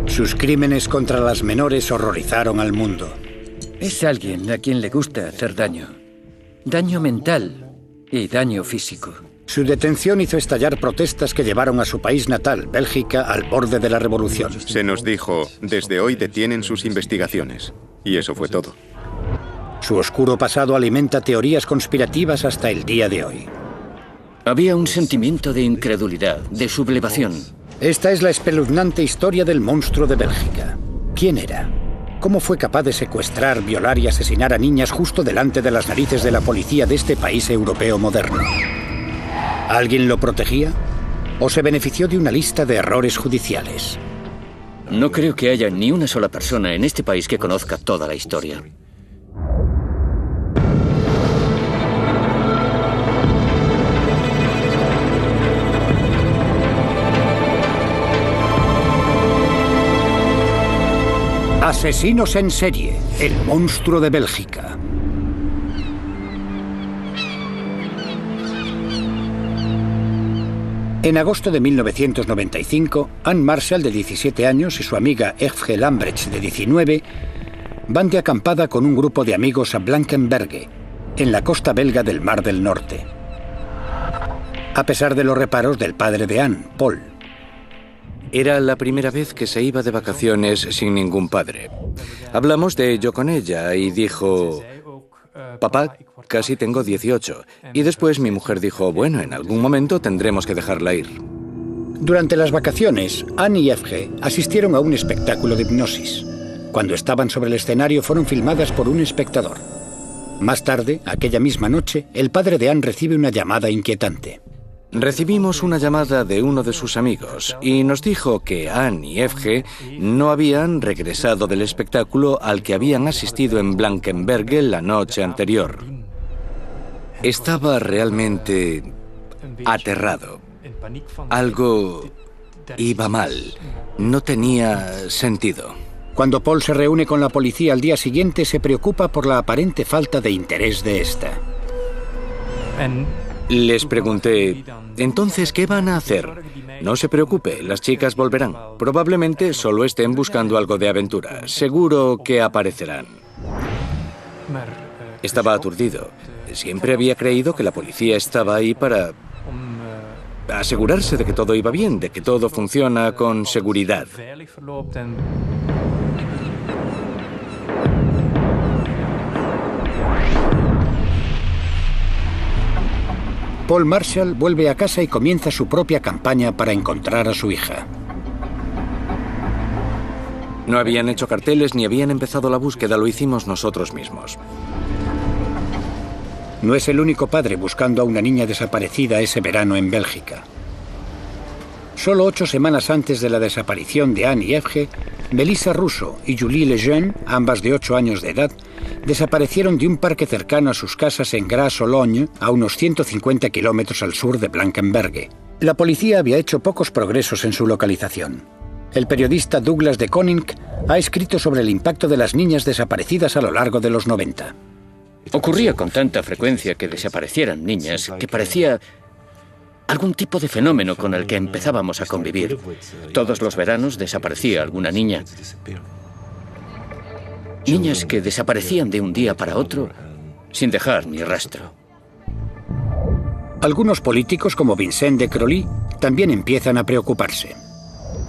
Sus crímenes contra las menores horrorizaron al mundo. Es alguien a quien le gusta hacer daño. Daño mental y daño físico. Su detención hizo estallar protestas que llevaron a su país natal, Bélgica, al borde de la revolución. Se nos dijo, desde hoy detienen sus investigaciones. Y eso fue todo. Su oscuro pasado alimenta teorías conspirativas hasta el día de hoy. Había un sentimiento de incredulidad, de sublevación. Esta es la espeluznante historia del monstruo de Bélgica. ¿Quién era? ¿Cómo fue capaz de secuestrar, violar y asesinar a niñas justo delante de las narices de la policía de este país europeo moderno? ¿Alguien lo protegía? ¿O se benefició de una lista de errores judiciales? No creo que haya ni una sola persona en este país que conozca toda la historia. Asesinos en serie, el monstruo de Bélgica. En agosto de 1995, Anne Marshall, de 17 años, y su amiga Eve Lambrecht, de 19, van de acampada con un grupo de amigos a Blankenberge, en la costa belga del Mar del Norte. A pesar de los reparos del padre de Anne, Paul. Era la primera vez que se iba de vacaciones sin ningún padre. Hablamos de ello con ella y dijo: papá, casi tengo 18. Y después mi mujer dijo: bueno, en algún momento tendremos que dejarla ir. Durante las vacaciones, Anne y Eve asistieron a un espectáculo de hipnosis. Cuando estaban sobre el escenario fueron filmadas por un espectador. Más tarde, aquella misma noche, el padre de Anne recibe una llamada inquietante. Recibimos una llamada de uno de sus amigos y nos dijo que Anne y Eve no habían regresado del espectáculo al que habían asistido en Blankenberge la noche anterior. Estaba realmente aterrado. Algo iba mal. No tenía sentido. Cuando Paul se reúne con la policía al día siguiente, se preocupa por la aparente falta de interés de esta. Les pregunté: entonces, ¿qué van a hacer? No se preocupe, las chicas volverán. Probablemente solo estén buscando algo de aventura. Seguro que aparecerán. Estaba aturdido. Siempre había creído que la policía estaba ahí para asegurarse de que todo iba bien, de que todo funciona con seguridad. Paul Marshall vuelve a casa y comienza su propia campaña para encontrar a su hija. No habían hecho carteles ni habían empezado la búsqueda, lo hicimos nosotros mismos. No es el único padre buscando a una niña desaparecida ese verano en Bélgica. Solo 8 semanas antes de la desaparición de Anne y Eve, Melissa Russo y Julie Lejeune, ambas de 8 años de edad, desaparecieron de un parque cercano a sus casas en Gras-Sologne, a unos 150 kilómetros al sur de Blankenberge. La policía había hecho pocos progresos en su localización. El periodista Douglas de Koning ha escrito sobre el impacto de las niñas desaparecidas a lo largo de los 90. Ocurría con tanta frecuencia que desaparecieran niñas que parecía algún tipo de fenómeno con el que empezábamos a convivir. Todos los veranos desaparecía alguna niña. Niñas que desaparecían de un día para otro sin dejar ni rastro. Algunos políticos, como Vincent de Crolly, también empiezan a preocuparse.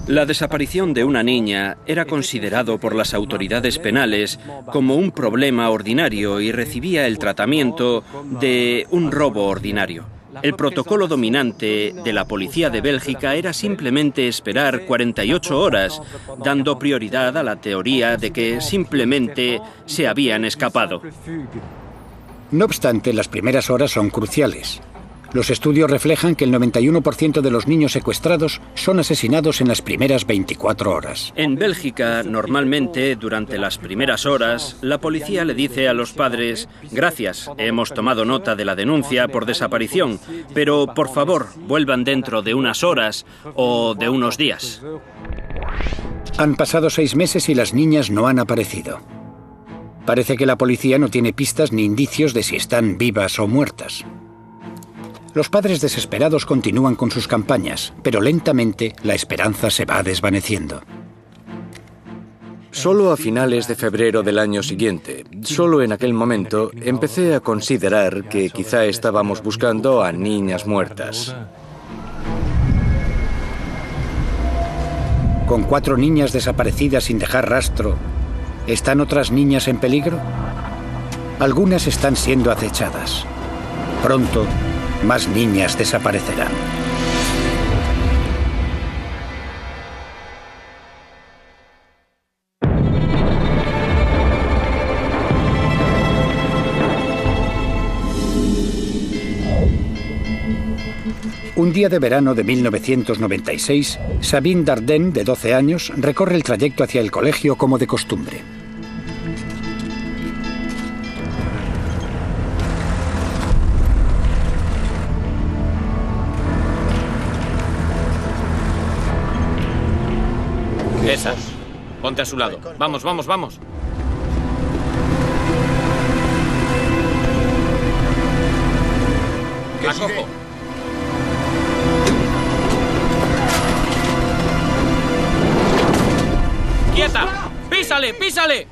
La desaparición de una niña era considerado por las autoridades penales como un problema ordinario y recibía el tratamiento de un robo ordinario. El protocolo dominante de la policía de Bélgica era simplemente esperar 48 horas, dando prioridad a la teoría de que simplemente se habían escapado. No obstante, las primeras horas son cruciales. Los estudios reflejan que el 91% de los niños secuestrados son asesinados en las primeras 24 horas. En Bélgica, normalmente, durante las primeras horas, la policía le dice a los padres: gracias, hemos tomado nota de la denuncia por desaparición, pero por favor, vuelvan dentro de unas horas o de unos días. Han pasado 6 meses y las niñas no han aparecido. Parece que la policía no tiene pistas ni indicios de si están vivas o muertas. Los padres desesperados continúan con sus campañas, pero lentamente la esperanza se va desvaneciendo. Solo a finales de febrero del año siguiente, solo en aquel momento, empecé a considerar que quizá estábamos buscando a niñas muertas. Con 4 niñas desaparecidas sin dejar rastro, ¿están otras niñas en peligro? Algunas están siendo acechadas. Pronto, más niñas desaparecerán. Un día de verano de 1996, Sabine Dardenne, de 12 años, recorre el trayecto hacia el colegio como de costumbre. Esa. Ponte a su lado. Vamos, vamos, vamos. La cojo. ¡Quieta! ¡Písale, písale!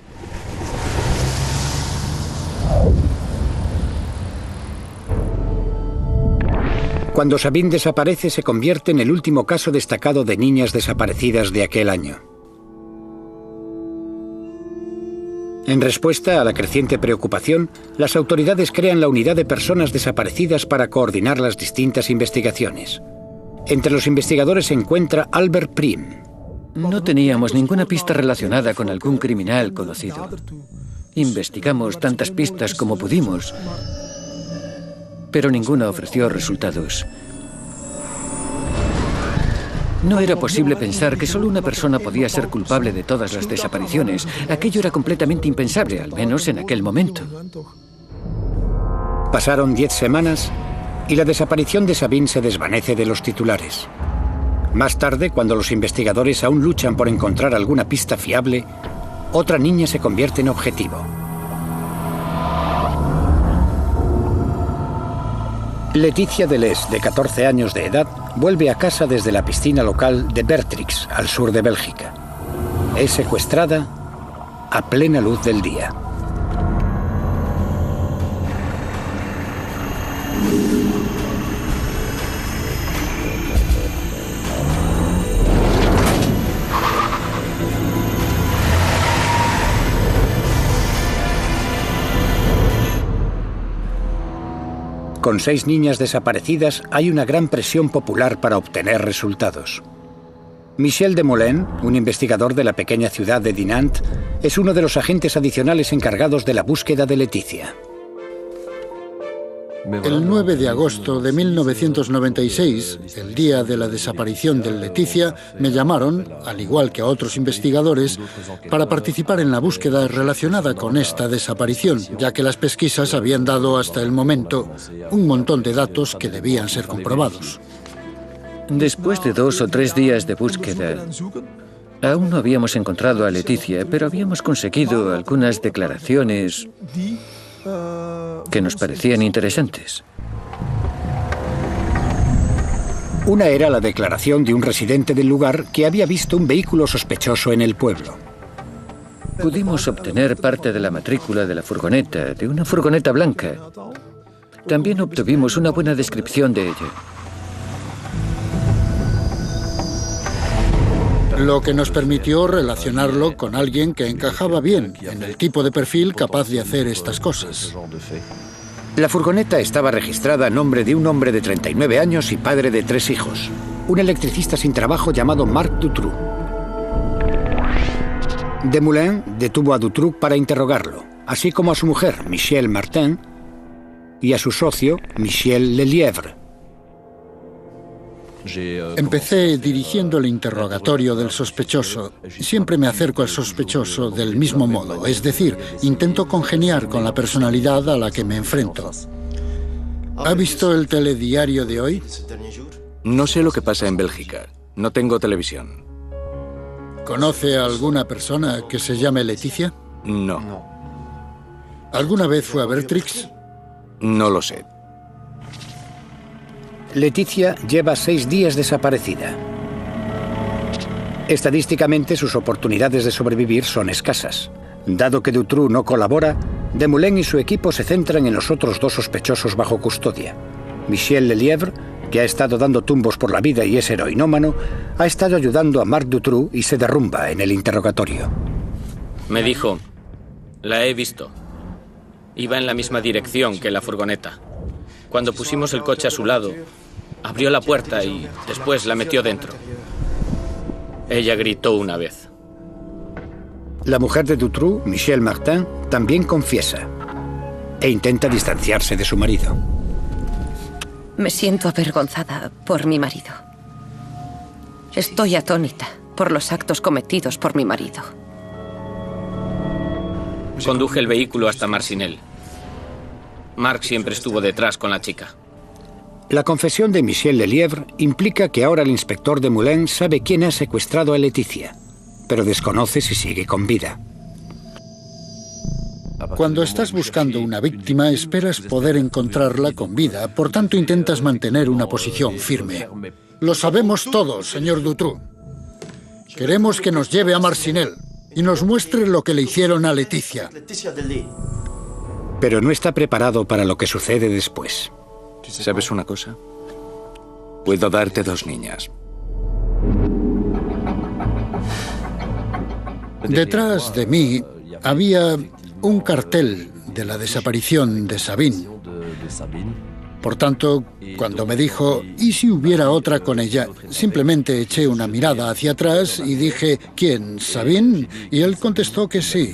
Cuando Sabine desaparece, se convierte en el último caso destacado de niñas desaparecidas de aquel año. En respuesta a la creciente preocupación, las autoridades crean la Unidad de Personas Desaparecidas para coordinar las distintas investigaciones. Entre los investigadores se encuentra Albert Prim. No teníamos ninguna pista relacionada con algún criminal conocido. Investigamos tantas pistas como pudimos, pero ninguna ofreció resultados. No era posible pensar que solo una persona podía ser culpable de todas las desapariciones. Aquello era completamente impensable, al menos en aquel momento. Pasaron 10 semanas y la desaparición de Sabine se desvanece de los titulares. Más tarde, cuando los investigadores aún luchan por encontrar alguna pista fiable, otra niña se convierte en objetivo. Leticia Deleuze, de 14 años de edad, vuelve a casa desde la piscina local de Bertrix, al sur de Bélgica. Es secuestrada a plena luz del día. Con 6 niñas desaparecidas, hay una gran presión popular para obtener resultados. Michel Desmoulins, un investigador de la pequeña ciudad de Dinant, es uno de los agentes adicionales encargados de la búsqueda de Leticia. El 9 de agosto de 1996, el día de la desaparición de Leticia, me llamaron, al igual que a otros investigadores, para participar en la búsqueda relacionada con esta desaparición, ya que las pesquisas habían dado hasta el momento un montón de datos que debían ser comprobados. Después de 2 o 3 días de búsqueda, aún no habíamos encontrado a Leticia, pero habíamos conseguido algunas declaraciones que nos parecían interesantes. Una era la declaración de un residente del lugar que había visto un vehículo sospechoso en el pueblo. Pudimos obtener parte de la matrícula de la furgoneta, de una furgoneta blanca. También obtuvimos una buena descripción de ella. Lo que nos permitió relacionarlo con alguien que encajaba bien en el tipo de perfil capaz de hacer estas cosas. La furgoneta estaba registrada a nombre de un hombre de 39 años y padre de 3 hijos, un electricista sin trabajo llamado Marc Dutroux. Desmoulins detuvo a Dutroux para interrogarlo, así como a su mujer, Michelle Martin, y a su socio, Michel Lelièvre. Empecé dirigiendo el interrogatorio del sospechoso. Siempre me acerco al sospechoso del mismo modo, es decir, intento congeniar con la personalidad a la que me enfrento. ¿Ha visto el telediario de hoy? No sé lo que pasa en Bélgica. No tengo televisión. ¿Conoce a alguna persona que se llame Leticia? No. ¿Alguna vez fue a Bertrix? No lo sé. Leticia lleva 6 días desaparecida. Estadísticamente, sus oportunidades de sobrevivir son escasas. Dado que Dutroux no colabora, Desmoulins y su equipo se centran en los otros dos sospechosos bajo custodia. Michel Lelièvre, que ha estado dando tumbos por la vida y es heroinómano, ha estado ayudando a Marc Dutroux y se derrumba en el interrogatorio. Me dijo, la he visto. Iba en la misma dirección que la furgoneta. Cuando pusimos el coche a su lado, abrió la puerta y después la metió dentro. Ella gritó una vez. La mujer de Dutroux, Michelle Martin, también confiesa e intenta distanciarse de su marido. Me siento avergonzada por mi marido. Estoy atónita por los actos cometidos por mi marido. Conduje el vehículo hasta Marcinelle. Marc siempre estuvo detrás con la chica. La confesión de Michel Lelièvre implica que ahora el inspector Desmoulins sabe quién ha secuestrado a Leticia, pero desconoce si sigue con vida. Cuando estás buscando una víctima, esperas poder encontrarla con vida, por tanto intentas mantener una posición firme. Lo sabemos todos, señor Dutroux. Queremos que nos lleve a Marcinelle y nos muestre lo que le hicieron a Leticia. Pero no está preparado para lo que sucede después. ¿Sabes una cosa? Puedo darte 2 niñas. Detrás de mí había un cartel de la desaparición de Sabine. Por tanto, cuando me dijo, ¿y si hubiera otra con ella? Simplemente eché una mirada hacia atrás y dije, ¿quién? ¿Sabine? Y él contestó que sí.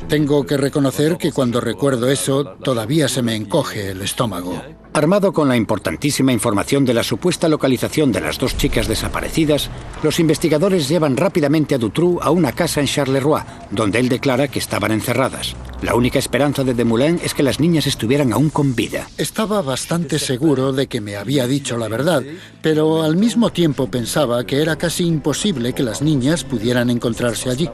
Tengo que reconocer que cuando recuerdo eso, todavía se me encoge el estómago. Armado con la importantísima información de la supuesta localización de las 2 chicas desaparecidas, los investigadores llevan rápidamente a Dutroux a una casa en Charleroi, donde él declara que estaban encerradas. La única esperanza de Desmoulins es que las niñas estuvieran aún con vida. Estaba bastante seguro de que me había dicho la verdad, pero al mismo tiempo pensaba que era casi imposible que las niñas pudieran encontrarse allí.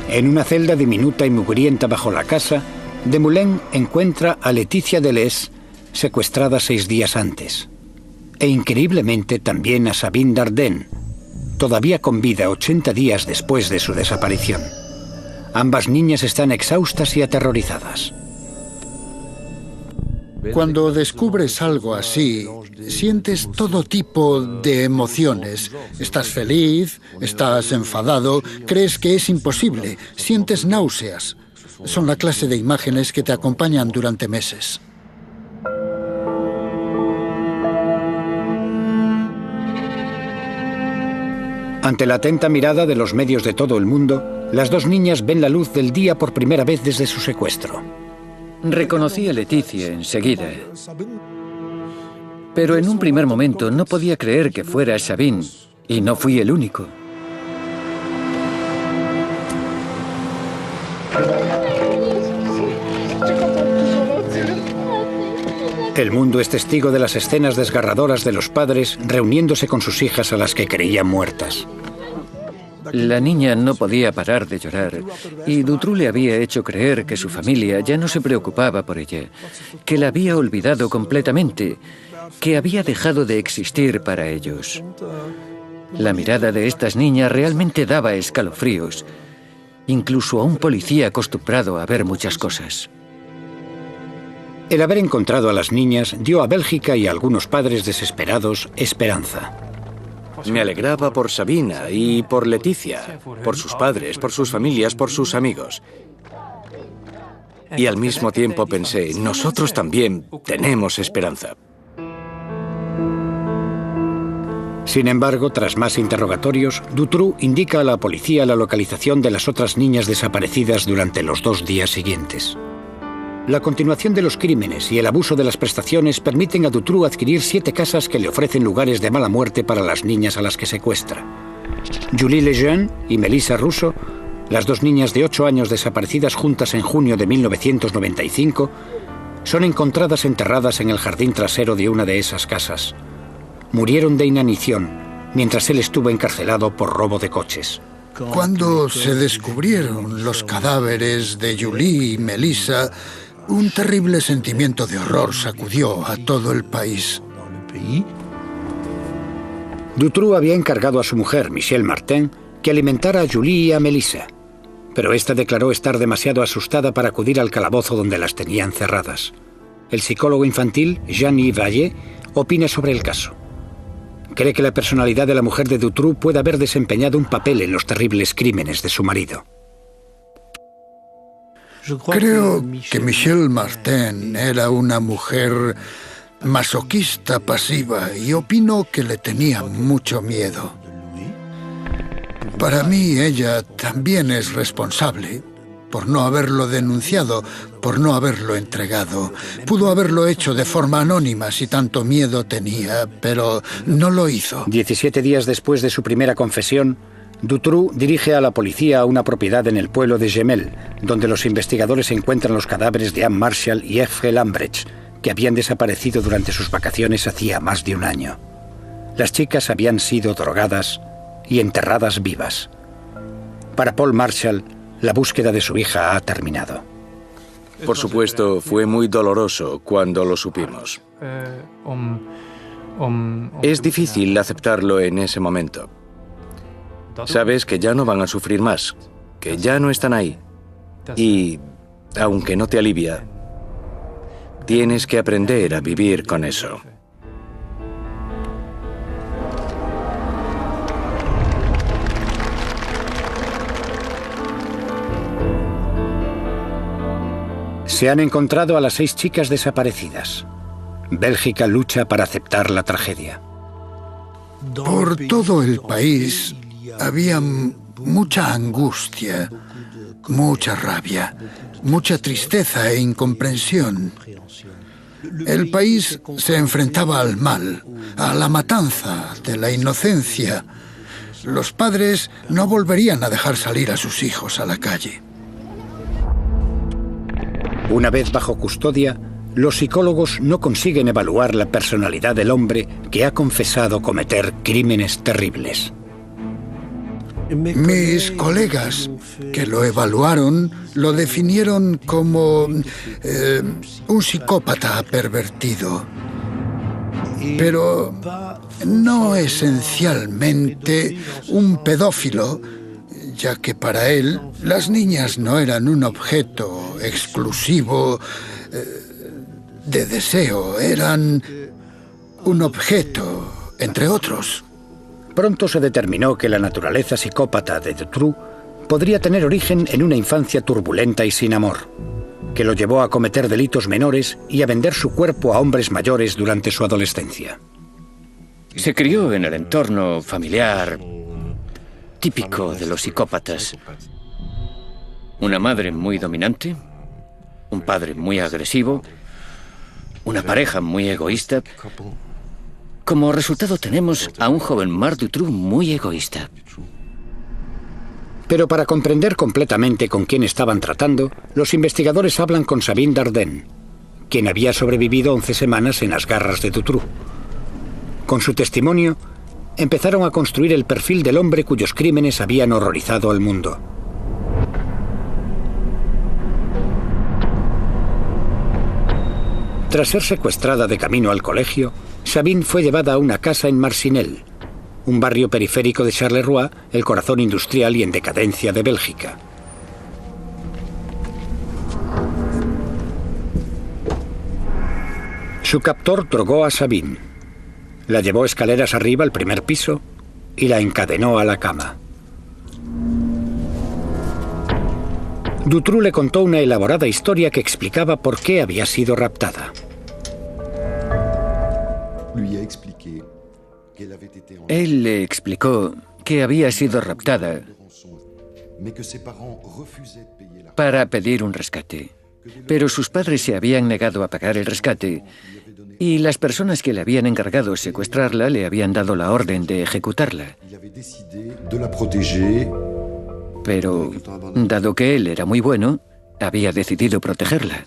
En una celda diminuta y mugrienta bajo la casa, Desmoulins encuentra a Leticia Deleuze secuestrada 6 días antes. E increíblemente también a Sabine Dardenne, todavía con vida 80 días después de su desaparición. Ambas niñas están exhaustas y aterrorizadas. Cuando descubres algo así, sientes todo tipo de emociones. Estás feliz, estás enfadado, crees que es imposible, sientes náuseas. Son la clase de imágenes que te acompañan durante meses. Ante la atenta mirada de los medios de todo el mundo, las 2 niñas ven la luz del día por primera vez desde su secuestro. Reconocí a Leticia enseguida. Pero en un primer momento no podía creer que fuera Sabine, y no fui el único. El mundo es testigo de las escenas desgarradoras de los padres reuniéndose con sus hijas a las que creían muertas. La niña no podía parar de llorar y Dutroux le había hecho creer que su familia ya no se preocupaba por ella, que la había olvidado completamente, que había dejado de existir para ellos. La mirada de estas niñas realmente daba escalofríos, incluso a un policía acostumbrado a ver muchas cosas. El haber encontrado a las niñas dio a Bélgica y a algunos padres desesperados esperanza. Me alegraba por Sabina y por Leticia, por sus padres, por sus familias, por sus amigos. Y al mismo tiempo pensé, nosotros también tenemos esperanza. Sin embargo, tras más interrogatorios, Dutroux indica a la policía la localización de las otras niñas desaparecidas durante los 2 días siguientes. La continuación de los crímenes y el abuso de las prestaciones permiten a Dutroux adquirir 7 casas que le ofrecen lugares de mala muerte para las niñas a las que secuestra. Julie Lejeune y Melissa Russo, las 2 niñas de 8 años desaparecidas juntas en junio de 1995, son encontradas enterradas en el jardín trasero de una de esas casas. Murieron de inanición, mientras él estuvo encarcelado por robo de coches. Cuando se descubrieron los cadáveres de Julie y Melissa, un terrible sentimiento de horror sacudió a todo el país. Dutroux había encargado a su mujer, Michelle Martin, que alimentara a Julie y a Melissa, pero esta declaró estar demasiado asustada para acudir al calabozo donde las tenían cerradas. El psicólogo infantil, Jean-Yves Vallée, opina sobre el caso. Cree que la personalidad de la mujer de Dutroux puede haber desempeñado un papel en los terribles crímenes de su marido. Creo que Michelle Martin era una mujer masoquista pasiva y opino que le tenía mucho miedo. Para mí, ella también es responsable por no haberlo denunciado, por no haberlo entregado. Pudo haberlo hecho de forma anónima si tanto miedo tenía, pero no lo hizo. 17 días después de su primera confesión, Dutroux dirige a la policía a una propiedad en el pueblo de Jemelle, donde los investigadores encuentran los cadáveres de Anne Marshall y F.G. Lambrecht, que habían desaparecido durante sus vacaciones hacía más de un año. Las chicas habían sido drogadas y enterradas vivas. Para Paul Marshall, la búsqueda de su hija ha terminado. Por supuesto, fue muy doloroso cuando lo supimos. Es difícil aceptarlo en ese momento. Sabes que ya no van a sufrir más, que ya no están ahí. Y, aunque no te alivia, tienes que aprender a vivir con eso. Se han encontrado a las 6 chicas desaparecidas. Bélgica lucha para aceptar la tragedia. Por todo el país había mucha angustia, mucha rabia, mucha tristeza e incomprensión. El país se enfrentaba al mal, a la matanza de la inocencia. Los padres no volverían a dejar salir a sus hijos a la calle. Una vez bajo custodia, los psicólogos no consiguen evaluar la personalidad del hombre que ha confesado cometer crímenes terribles. Mis colegas que lo evaluaron lo definieron como un psicópata pervertido, pero no esencialmente un pedófilo, ya que para él las niñas no eran un objeto exclusivo de deseo, eran un objeto, entre otros. Pronto se determinó que la naturaleza psicópata de Dutroux podría tener origen en una infancia turbulenta y sin amor, que lo llevó a cometer delitos menores y a vender su cuerpo a hombres mayores durante su adolescencia. Se crió en el entorno familiar típico de los psicópatas. Una madre muy dominante, un padre muy agresivo, una pareja muy egoísta. Como resultado tenemos a un joven Marc Dutroux muy egoísta. Pero para comprender completamente con quién estaban tratando, los investigadores hablan con Sabine Dardenne, quien había sobrevivido 11 semanas en las garras de Dutroux. Con su testimonio, empezaron a construir el perfil del hombre cuyos crímenes habían horrorizado al mundo. Tras ser secuestrada de camino al colegio, Sabine fue llevada a una casa en Marcinelle, un barrio periférico de Charleroi, el corazón industrial y en decadencia de Bélgica. Su captor drogó a Sabine, la llevó escaleras arriba al primer piso y la encadenó a la cama. Dutroux le contó una elaborada historia que explicaba por qué había sido raptada. Él le explicó que había sido raptada para pedir un rescate, pero sus padres se habían negado a pagar el rescate y las personas que le habían encargado secuestrarla le habían dado la orden de ejecutarla. Pero, dado que él era muy bueno, había decidido protegerla.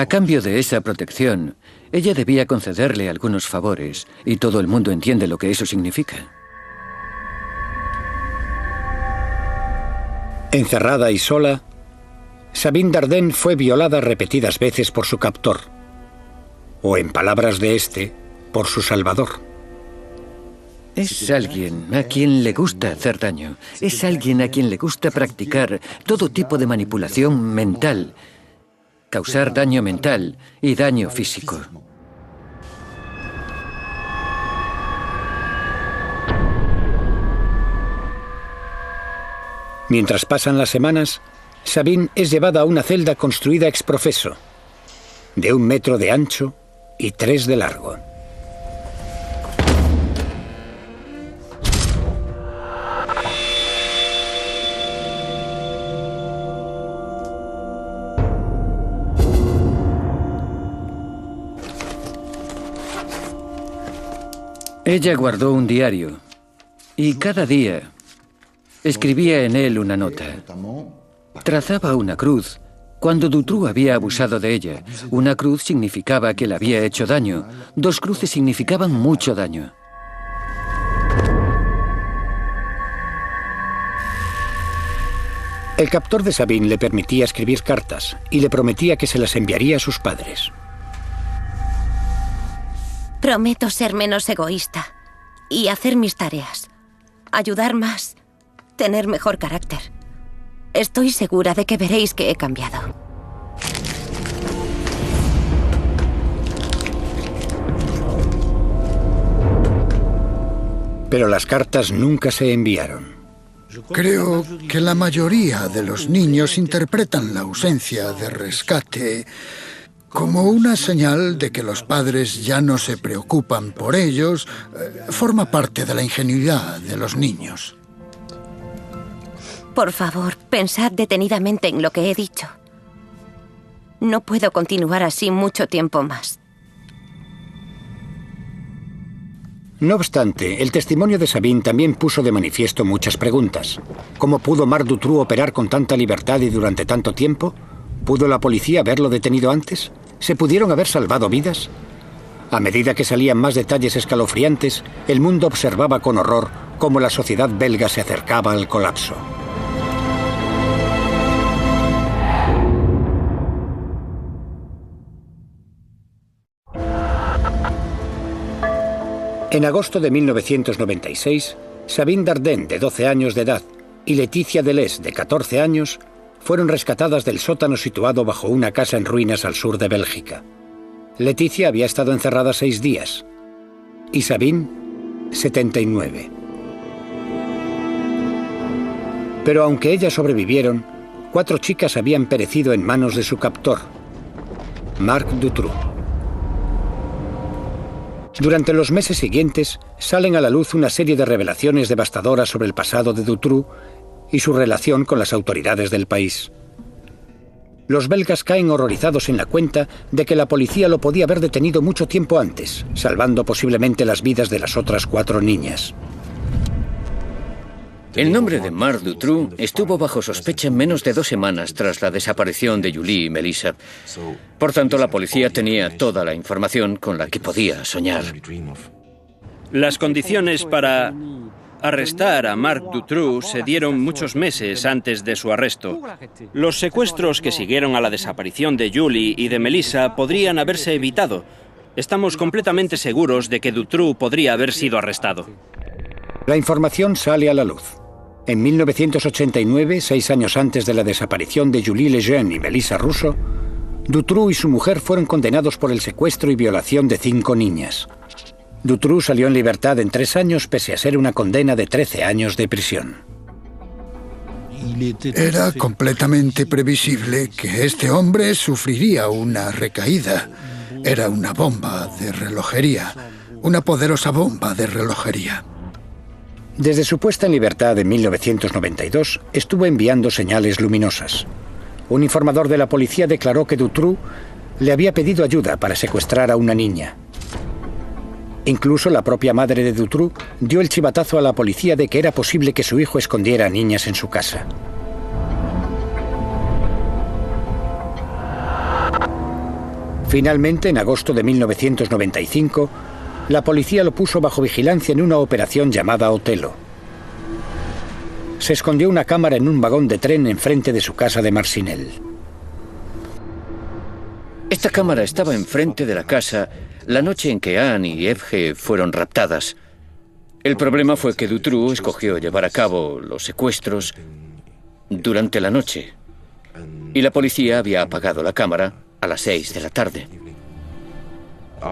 A cambio de esa protección, ella debía concederle algunos favores, y todo el mundo entiende lo que eso significa. Encerrada y sola, Sabine Dardenne fue violada repetidas veces por su captor, o en palabras de este, por su salvador. Es alguien a quien le gusta hacer daño. Es alguien a quien le gusta practicar todo tipo de manipulación mental, causar daño mental y daño físico. Mientras pasan las semanas, Sabine es llevada a una celda construida ex professo, de 1 metro de ancho y 3 de largo. Ella guardó un diario y cada día escribía en él una nota. Trazaba una cruz cuando Dutroux había abusado de ella. Una cruz significaba que le había hecho daño. 2 cruces significaban mucho daño. El captor de Sabine le permitía escribir cartas y le prometía que se las enviaría a sus padres. Prometo ser menos egoísta y hacer mis tareas, ayudar más, tener mejor carácter. Estoy segura de que veréis que he cambiado. Pero las cartas nunca se enviaron. Creo que la mayoría de los niños interpretan la ausencia de rescate como una señal de que los padres ya no se preocupan por ellos. Forma parte de la ingenuidad de los niños. Por favor, pensad detenidamente en lo que he dicho. No puedo continuar así mucho tiempo más. No obstante, el testimonio de Sabine también puso de manifiesto muchas preguntas. ¿Cómo pudo Marc Dutroux operar con tanta libertad y durante tanto tiempo? ¿Pudo la policía haberlo detenido antes? ¿Se pudieron haber salvado vidas? A medida que salían más detalles escalofriantes, el mundo observaba con horror cómo la sociedad belga se acercaba al colapso. En agosto de 1996, Sabine Dardenne, de 12 años de edad, y Laetitia Deleuze, de 14 años, fueron rescatadas del sótano situado bajo una casa en ruinas al sur de Bélgica. Laetitia había estado encerrada 6 días y Sabine, 79. Pero aunque ellas sobrevivieron, 4 chicas habían perecido en manos de su captor, Marc Dutroux. Durante los meses siguientes, salen a la luz una serie de revelaciones devastadoras sobre el pasado de Dutroux y su relación con las autoridades del país. Los belgas caen horrorizados en la cuenta de que la policía lo podía haber detenido mucho tiempo antes, salvando posiblemente las vidas de las otras 4 niñas. El nombre de Marc Dutroux estuvo bajo sospecha en menos de 2 semanas tras la desaparición de Julie y Melissa. Por tanto, la policía tenía toda la información con la que podía soñar. Las condiciones para arrestar a Marc Dutroux se dieron muchos meses antes de su arresto. Los secuestros que siguieron a la desaparición de Julie y de Melissa podrían haberse evitado. Estamos completamente seguros de que Dutroux podría haber sido arrestado. La información sale a la luz. En 1989, 6 años antes de la desaparición de Julie Lejeune y Melissa Russo, Dutroux y su mujer fueron condenados por el secuestro y violación de 5 niñas. Dutroux salió en libertad en 3 años pese a ser una condena de 13 años de prisión. Era completamente previsible que este hombre sufriría una recaída. Era una bomba de relojería, una poderosa bomba de relojería. Desde su puesta en libertad en 1992, estuvo enviando señales luminosas. Un informador de la policía declaró que Dutroux le había pedido ayuda para secuestrar a una niña. Incluso la propia madre de Dutroux dio el chivatazo a la policía de que era posible que su hijo escondiera a niñas en su casa. Finalmente, en agosto de 1995, la policía lo puso bajo vigilancia en una operación llamada Otelo. Se escondió una cámara en un vagón de tren enfrente de su casa de Marcinelle. Esta cámara estaba enfrente de la casa la noche en que Anne y Evge fueron raptadas. El problema fue que Dutroux escogió llevar a cabo los secuestros durante la noche y la policía había apagado la cámara a las 6 de la tarde.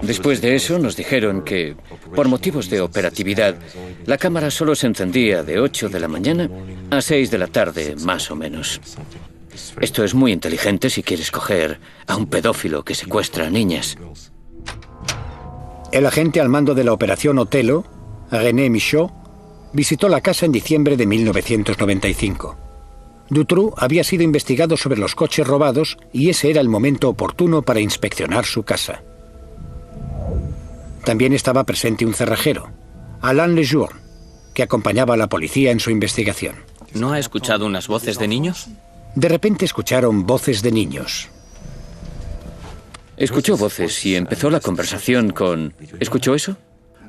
Después de eso nos dijeron que, por motivos de operatividad, la cámara solo se encendía de 8 de la mañana a 6 de la tarde, más o menos. Esto es muy inteligente si quieres coger a un pedófilo que secuestra a niñas. El agente al mando de la operación Otelo, René Michaud, visitó la casa en diciembre de 1995. Dutroux había sido investigado sobre los coches robados y ese era el momento oportuno para inspeccionar su casa. También estaba presente un cerrajero, Alain Lejour, que acompañaba a la policía en su investigación. ¿No ha escuchado unas voces de niños? De repente escucharon voces de niños. Escuchó voces y empezó la conversación con... ¿Escuchó eso?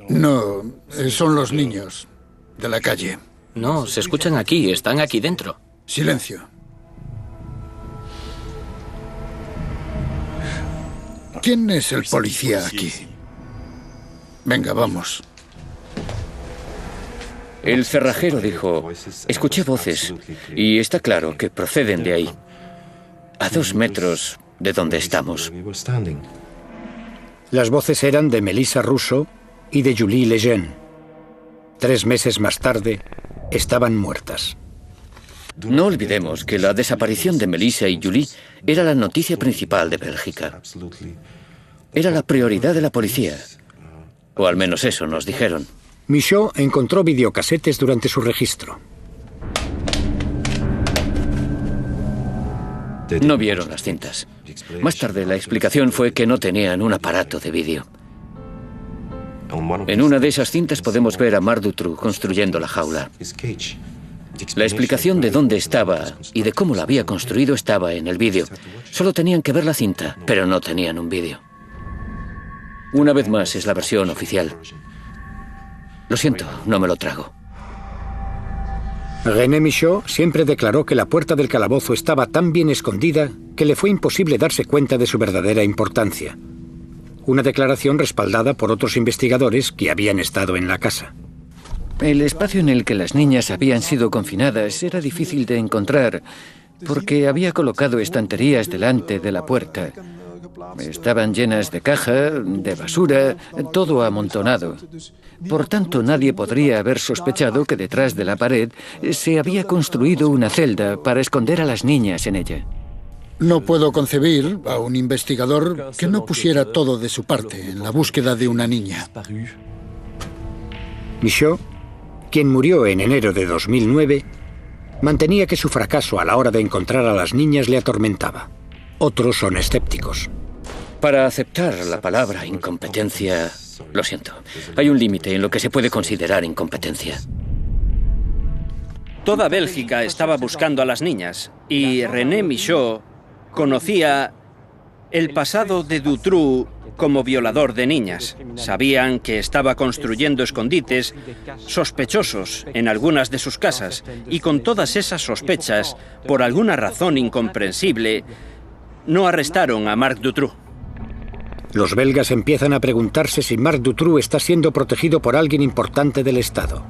No, son los niños de la calle. No, se escuchan aquí, están aquí dentro. Silencio. ¿Quién es el policía aquí? Venga, vamos. El cerrajero dijo, escuché voces y está claro que proceden de ahí, a 2 metros de donde estamos. Las voces eran de Melissa Russo y de Julie Lejeune. 3 meses más tarde, estaban muertas. No olvidemos que la desaparición de Melissa y Julie era la noticia principal de Bélgica. Era la prioridad de la policía. O al menos eso nos dijeron. Michaud encontró videocasetes durante su registro. No vieron las cintas. Más tarde la explicación fue que no tenían un aparato de vídeo. En una de esas cintas podemos ver a Marc Dutroux construyendo la jaula. La explicación de dónde estaba y de cómo la había construido estaba en el vídeo. Solo tenían que ver la cinta, pero no tenían un vídeo. Una vez más es la versión oficial. Lo siento, no me lo trago. René Michaud siempre declaró que la puerta del calabozo estaba tan bien escondida que le fue imposible darse cuenta de su verdadera importancia. Una declaración respaldada por otros investigadores que habían estado en la casa. El espacio en el que las niñas habían sido confinadas era difícil de encontrar porque había colocado estanterías delante de la puerta. Estaban llenas de caja, de basura, todo amontonado. Por tanto, nadie podría haber sospechado que detrás de la pared se había construido una celda para esconder a las niñas en ella. No puedo concebir a un investigador que no pusiera todo de su parte en la búsqueda de una niña. Michaud, quien murió en enero de 2009, mantenía que su fracaso a la hora de encontrar a las niñas le atormentaba. Otros son escépticos. Para aceptar la palabra incompetencia, lo siento, hay un límite en lo que se puede considerar incompetencia. Toda Bélgica estaba buscando a las niñas y René Michaud conocía el pasado de Dutroux como violador de niñas. Sabían que estaba construyendo escondites sospechosos en algunas de sus casas y con todas esas sospechas, por alguna razón incomprensible, no arrestaron a Marc Dutroux. Los belgas empiezan a preguntarse si Marc Dutroux está siendo protegido por alguien importante del Estado.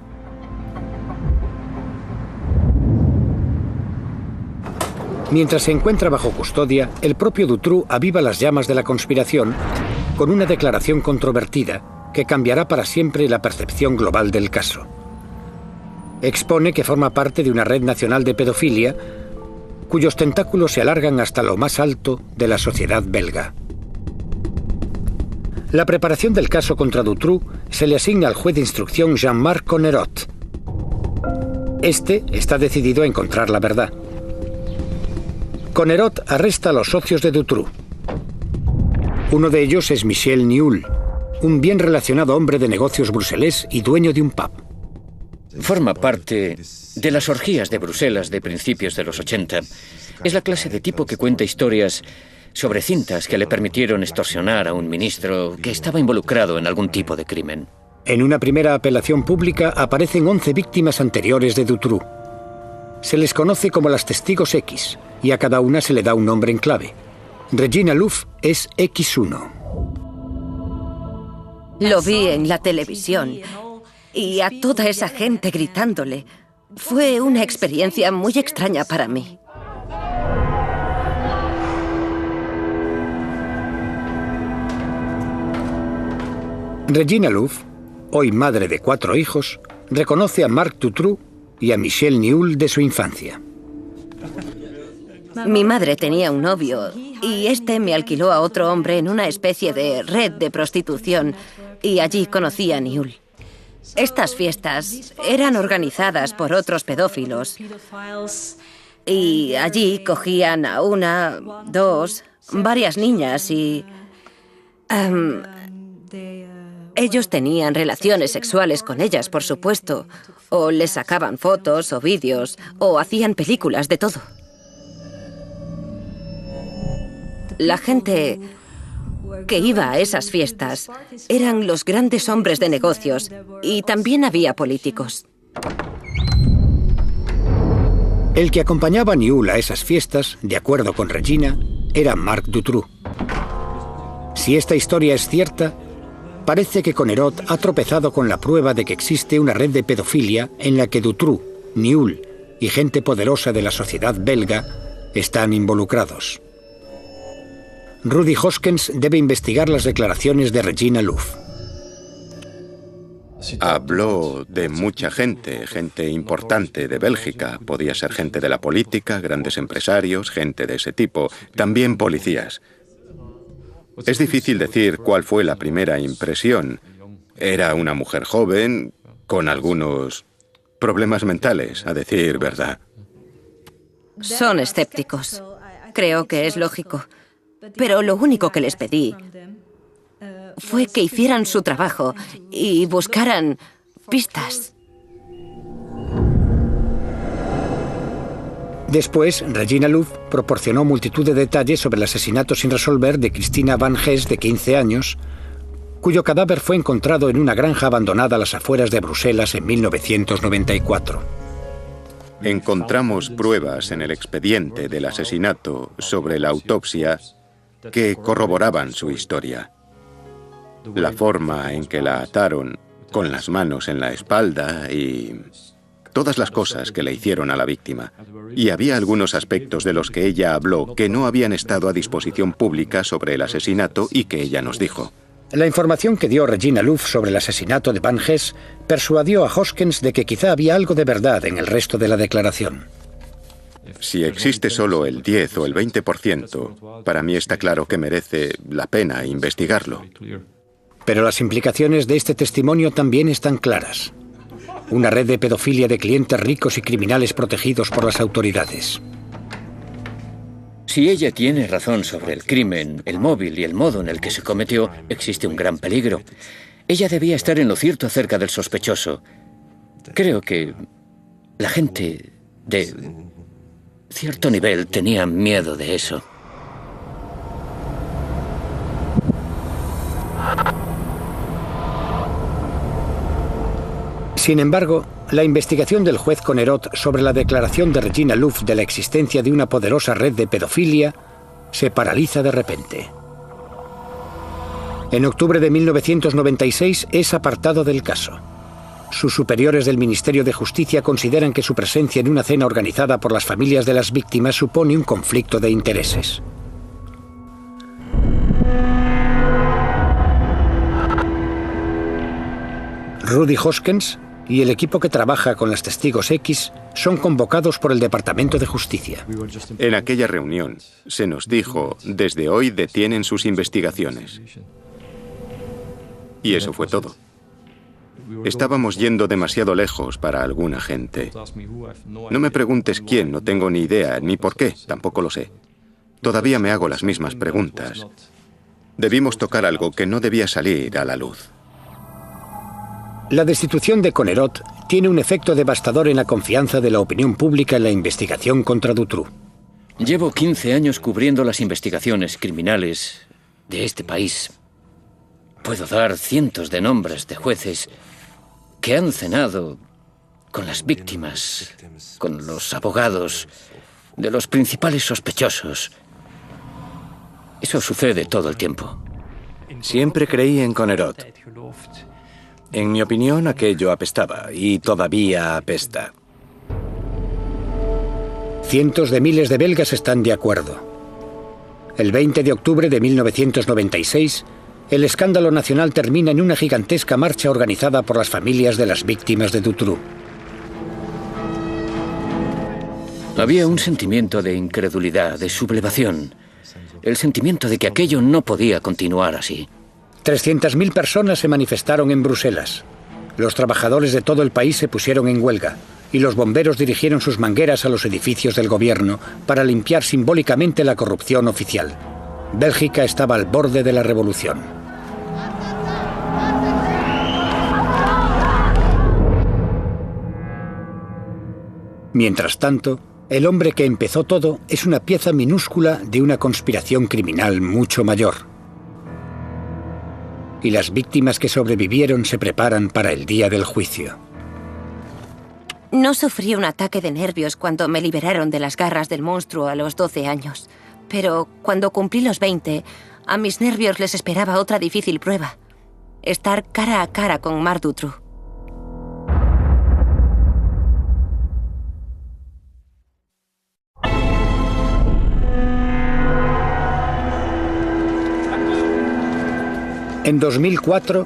Mientras se encuentra bajo custodia, el propio Dutroux aviva las llamas de la conspiración con una declaración controvertida que cambiará para siempre la percepción global del caso. Expone que forma parte de una red nacional de pedofilia cuyos tentáculos se alargan hasta lo más alto de la sociedad belga. La preparación del caso contra Dutroux se le asigna al juez de instrucción Jean-Marc Connerot. Este está decidido a encontrar la verdad. Connerot arresta a los socios de Dutroux. Uno de ellos es Michel Nioul, un bien relacionado hombre de negocios bruselés y dueño de un pub. Forma parte de las orgías de Bruselas de principios de los 80. Es la clase de tipo que cuenta historias sobre cintas que le permitieron extorsionar a un ministro que estaba involucrado en algún tipo de crimen. En una primera apelación pública aparecen 11 víctimas anteriores de Dutroux. Se les conoce como las testigos X, y a cada una se le da un nombre en clave. Regina Louf es X1. Lo vi en la televisión y a toda esa gente gritándole. Fue una experiencia muy extraña para mí. Regina Louf, hoy madre de 4 hijos, reconoce a Marc Dutroux y a Michel Nihoul de su infancia. Mi madre tenía un novio y este me alquiló a otro hombre en una especie de red de prostitución y allí conocí a Nihoul. Estas fiestas eran organizadas por otros pedófilos y allí cogían a una, 2, varias niñas y... ellos tenían relaciones sexuales con ellas, por supuesto, o les sacaban fotos o vídeos, o hacían películas, de todo. La gente que iba a esas fiestas eran los grandes hombres de negocios y también había políticos. El que acompañaba a Nihoul a esas fiestas, de acuerdo con Regina, era Marc Dutroux. Si esta historia es cierta, parece que Conerot ha tropezado con la prueba de que existe una red de pedofilia en la que Dutroux, Nihoul y gente poderosa de la sociedad belga están involucrados. Rudy Hoskens debe investigar las declaraciones de Regina Louf. Habló de mucha gente, gente importante de Bélgica. Podía ser gente de la política, grandes empresarios, gente de ese tipo, también policías. Es difícil decir cuál fue la primera impresión. Era una mujer joven, con algunos problemas mentales, a decir verdad. Son escépticos. Creo que es lógico. Pero lo único que les pedí fue que hicieran su trabajo y buscaran pistas. Después, Regina Louf proporcionó multitud de detalles sobre el asesinato sin resolver de Christina Van Ges, de 15 años, cuyo cadáver fue encontrado en una granja abandonada a las afueras de Bruselas en 1994. Encontramos pruebas en el expediente del asesinato sobre la autopsia que corroboraban su historia. La forma en que la ataron, con las manos en la espalda y todas las cosas que le hicieron a la víctima. Y había algunos aspectos de los que ella habló que no habían estado a disposición pública sobre el asesinato y que ella nos dijo. La información que dio Regina Louf sobre el asesinato de Van Ges persuadió a Hoskens de que quizá había algo de verdad en el resto de la declaración. Si existe solo el 10 o el 20%, para mí está claro que merece la pena investigarlo. Pero las implicaciones de este testimonio también están claras. Una red de pedofilia de clientes ricos y criminales protegidos por las autoridades. Si ella tiene razón sobre el crimen, el móvil y el modo en el que se cometió, existe un gran peligro. Ella debía estar en lo cierto acerca del sospechoso. Creo que la gente de cierto nivel tenía miedo de eso. Sin embargo, la investigación del juez Conerot sobre la declaración de Regina Louf de la existencia de una poderosa red de pedofilia se paraliza de repente. En octubre de 1996 es apartado del caso. Sus superiores del Ministerio de Justicia consideran que su presencia en una cena organizada por las familias de las víctimas supone un conflicto de intereses. Rudy Hoskens y el equipo que trabaja con las testigos X son convocados por el Departamento de Justicia. En aquella reunión se nos dijo, desde hoy detienen sus investigaciones. Y eso fue todo. Estábamos yendo demasiado lejos para alguna gente. No me preguntes quién, no tengo ni idea, ni por qué, tampoco lo sé. Todavía me hago las mismas preguntas. Debimos tocar algo que no debía salir a la luz. La destitución de Conerot tiene un efecto devastador en la confianza de la opinión pública en la investigación contra Dutroux. Llevo 15 años cubriendo las investigaciones criminales de este país. Puedo dar cientos de nombres de jueces que han cenado con las víctimas, con los abogados de los principales sospechosos. Eso sucede todo el tiempo. Siempre creí en Conerot. En mi opinión, aquello apestaba y todavía apesta. Cientos de miles de belgas están de acuerdo. El 20 de octubre de 1996, el escándalo nacional termina en una gigantesca marcha organizada por las familias de las víctimas de Dutroux. Había un sentimiento de incredulidad, de sublevación. El sentimiento de que aquello no podía continuar así. 300.000 personas se manifestaron en Bruselas. Los trabajadores de todo el país se pusieron en huelga y los bomberos dirigieron sus mangueras a los edificios del gobierno para limpiar simbólicamente la corrupción oficial. Bélgica estaba al borde de la revolución. Mientras tanto, el hombre que empezó todo es una pieza minúscula de una conspiración criminal mucho mayor. Y las víctimas que sobrevivieron se preparan para el día del juicio. No sufrí un ataque de nervios cuando me liberaron de las garras del monstruo a los 12 años. Pero cuando cumplí los 20, a mis nervios les esperaba otra difícil prueba. Estar cara a cara con Marc Dutroux. En 2004,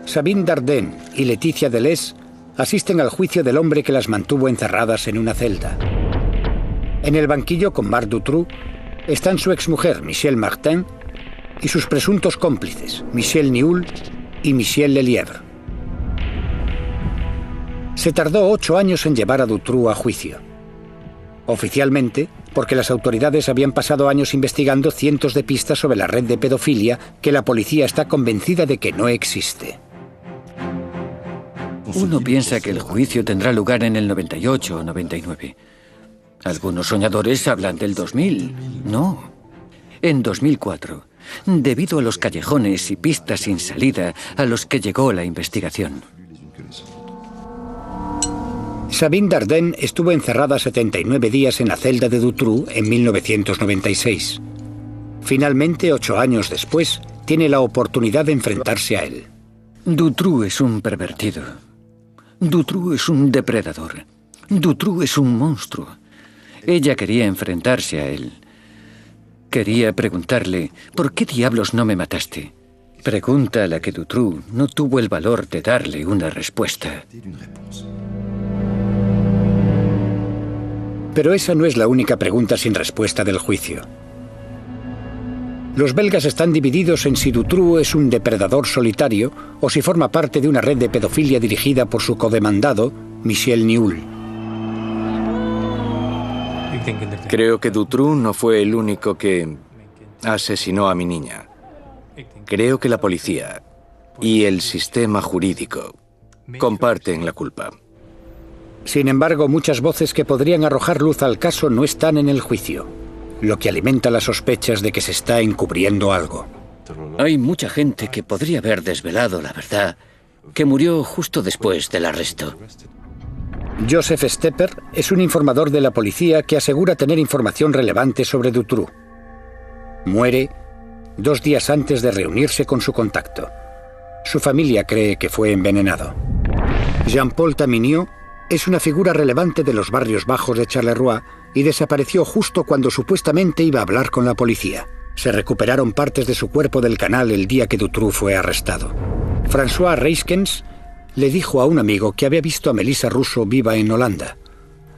Sabine Dardenne y Laetitia Deleuze asisten al juicio del hombre que las mantuvo encerradas en una celda. En el banquillo con Marc Dutroux están su exmujer, Michel Martin, y sus presuntos cómplices, Michel Nihoul y Michel Lelièvre. Se tardó 8 años en llevar a Dutroux a juicio. Oficialmente, porque las autoridades habían pasado años investigando cientos de pistas sobre la red de pedofilia que la policía está convencida de que no existe. Uno piensa que el juicio tendrá lugar en el 98 o 99. Algunos soñadores hablan del 2000. No. En 2004, debido a los callejones y pistas sin salida a los que llegó la investigación. Sabine Dardenne estuvo encerrada 79 días en la celda de Dutroux en 1996. Finalmente, 8 años después, tiene la oportunidad de enfrentarse a él. Dutroux es un pervertido. Dutroux es un depredador. Dutroux es un monstruo. Ella quería enfrentarse a él. Quería preguntarle, ¿por qué diablos no me mataste? Pregunta a la que Dutroux no tuvo el valor de darle una respuesta. Pero esa no es la única pregunta sin respuesta del juicio. Los belgas están divididos en si Dutroux es un depredador solitario o si forma parte de una red de pedofilia dirigida por su codemandado, Michel Nihoul. Creo que Dutroux no fue el único que asesinó a mi niña. Creo que la policía y el sistema jurídico comparten la culpa. Sin embargo, muchas voces que podrían arrojar luz al caso no están en el juicio, lo que alimenta las sospechas de que se está encubriendo algo. Hay mucha gente que podría haber desvelado la verdad, que murió justo después del arresto. Joseph Stepper es un informador de la policía que asegura tener información relevante sobre Dutroux. Muere 2 días antes de reunirse con su contacto. Su familia cree que fue envenenado. Jean-Paul Taminiaux es una figura relevante de los barrios bajos de Charleroi y desapareció justo cuando supuestamente iba a hablar con la policía. Se recuperaron partes de su cuerpo del canal el día que Dutroux fue arrestado. François Reiskens le dijo a un amigo que había visto a Melissa Russo viva en Holanda.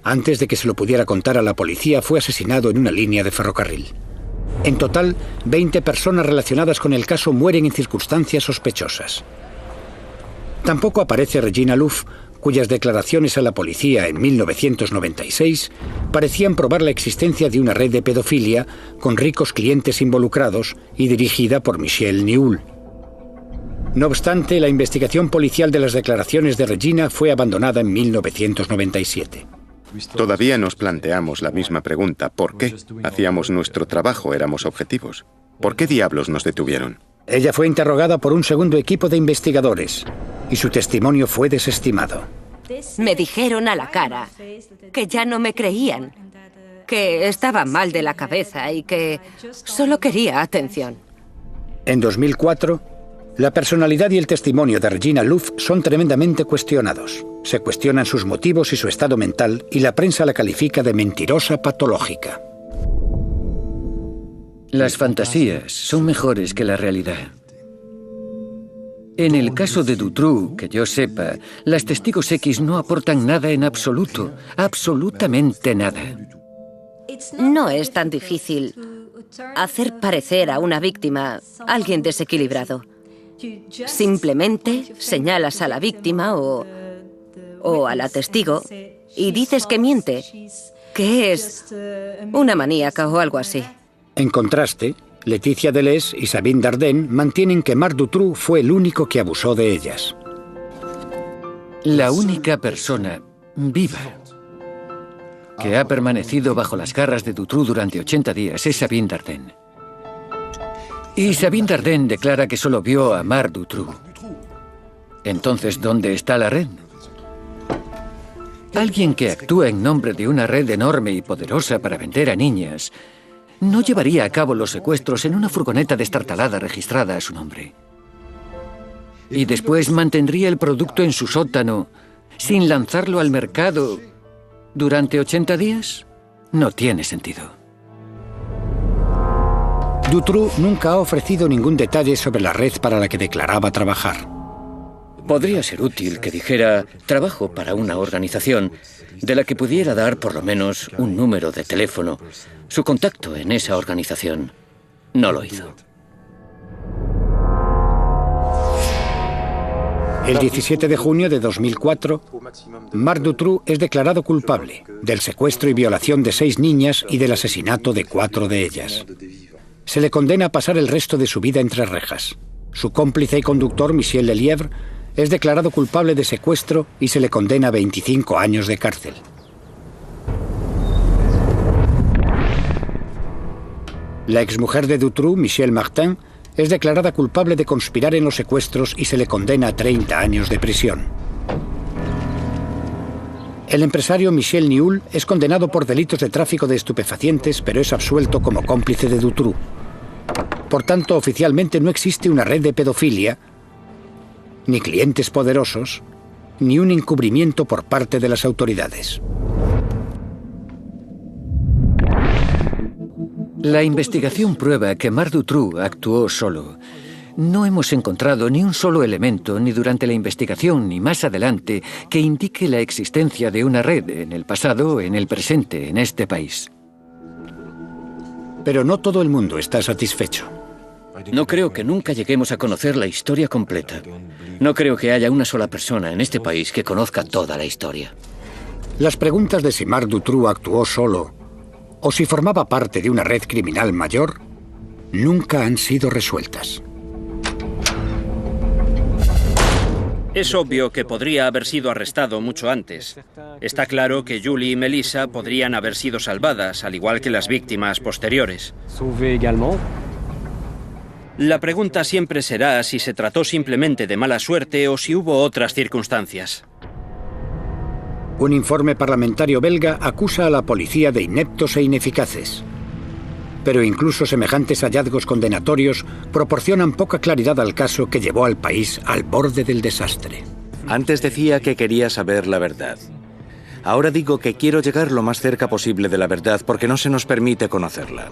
Antes de que se lo pudiera contar a la policía, fue asesinado en una línea de ferrocarril. En total, 20 personas relacionadas con el caso mueren en circunstancias sospechosas. Tampoco aparece Regina Louf, cuyas declaraciones a la policía en 1996 parecían probar la existencia de una red de pedofilia con ricos clientes involucrados y dirigida por Michel Nihoul. No obstante, la investigación policial de las declaraciones de Regina fue abandonada en 1997. Todavía nos planteamos la misma pregunta. ¿Por qué? Hacíamos nuestro trabajo, éramos objetivos. ¿Por qué diablos nos detuvieron? Ella fue interrogada por un segundo equipo de investigadores y su testimonio fue desestimado. Me dijeron a la cara que ya no me creían, que estaba mal de la cabeza y que solo quería atención. En 2004, la personalidad y el testimonio de Regina Louf son tremendamente cuestionados. Se cuestionan sus motivos y su estado mental y la prensa la califica de mentirosa patológica. Las fantasías son mejores que la realidad. En el caso de Dutroux, que yo sepa, las testigos X no aportan nada en absoluto, absolutamente nada. No es tan difícil hacer parecer a una víctima alguien desequilibrado. Simplemente señalas a la víctima o a la testigo y dices que miente, que es una maníaca o algo así. En contraste, Laetitia Deleuze y Sabine Dardenne mantienen que Marc Dutroux fue el único que abusó de ellas. La única persona viva que ha permanecido bajo las garras de Dutroux durante 80 días es Sabine Dardenne. Y Sabine Dardenne declara que solo vio a Marc Dutroux. Entonces, ¿dónde está la red? Alguien que actúa en nombre de una red enorme y poderosa para vender a niñas no llevaría a cabo los secuestros en una furgoneta destartalada registrada a su nombre. Y después mantendría el producto en su sótano sin lanzarlo al mercado durante 80 días. No tiene sentido. Dutroux nunca ha ofrecido ningún detalle sobre la red para la que declaraba trabajar. Podría ser útil que dijera trabajo para una organización de la que pudiera dar por lo menos un número de teléfono, su contacto en esa organización. No lo hizo. El 17 de junio de 2004, Marc Dutroux es declarado culpable del secuestro y violación de 6 niñas y del asesinato de 4 de ellas. Se le condena a pasar el resto de su vida entre rejas. Su cómplice y conductor, Michel Lelièvre, es declarado culpable de secuestro y se le condena a 25 años de cárcel. La exmujer de Dutroux, Michelle Martin, es declarada culpable de conspirar en los secuestros y se le condena a 30 años de prisión. El empresario Michel Nihoul es condenado por delitos de tráfico de estupefacientes, pero es absuelto como cómplice de Dutroux. Por tanto, oficialmente no existe una red de pedofilia, ni clientes poderosos, ni un encubrimiento por parte de las autoridades. La investigación prueba que Marc Dutroux actuó solo. No hemos encontrado ni un solo elemento, ni durante la investigación ni más adelante, que indique la existencia de una red en el pasado o en el presente en este país. Pero no todo el mundo está satisfecho. No creo que nunca lleguemos a conocer la historia completa. No creo que haya una sola persona en este país que conozca toda la historia. Las preguntas de si Marc Dutroux actuó solo o si formaba parte de una red criminal mayor nunca han sido resueltas. Es obvio que podría haber sido arrestado mucho antes. Está claro que Julie y Melissa podrían haber sido salvadas, al igual que las víctimas posteriores. La pregunta siempre será si se trató simplemente de mala suerte o si hubo otras circunstancias. Un informe parlamentario belga acusa a la policía de ineptos e ineficaces. Pero incluso semejantes hallazgos condenatorios proporcionan poca claridad al caso que llevó al país al borde del desastre. Antes decía que quería saber la verdad. Ahora digo que quiero llegar lo más cerca posible de la verdad porque no se nos permite conocerla.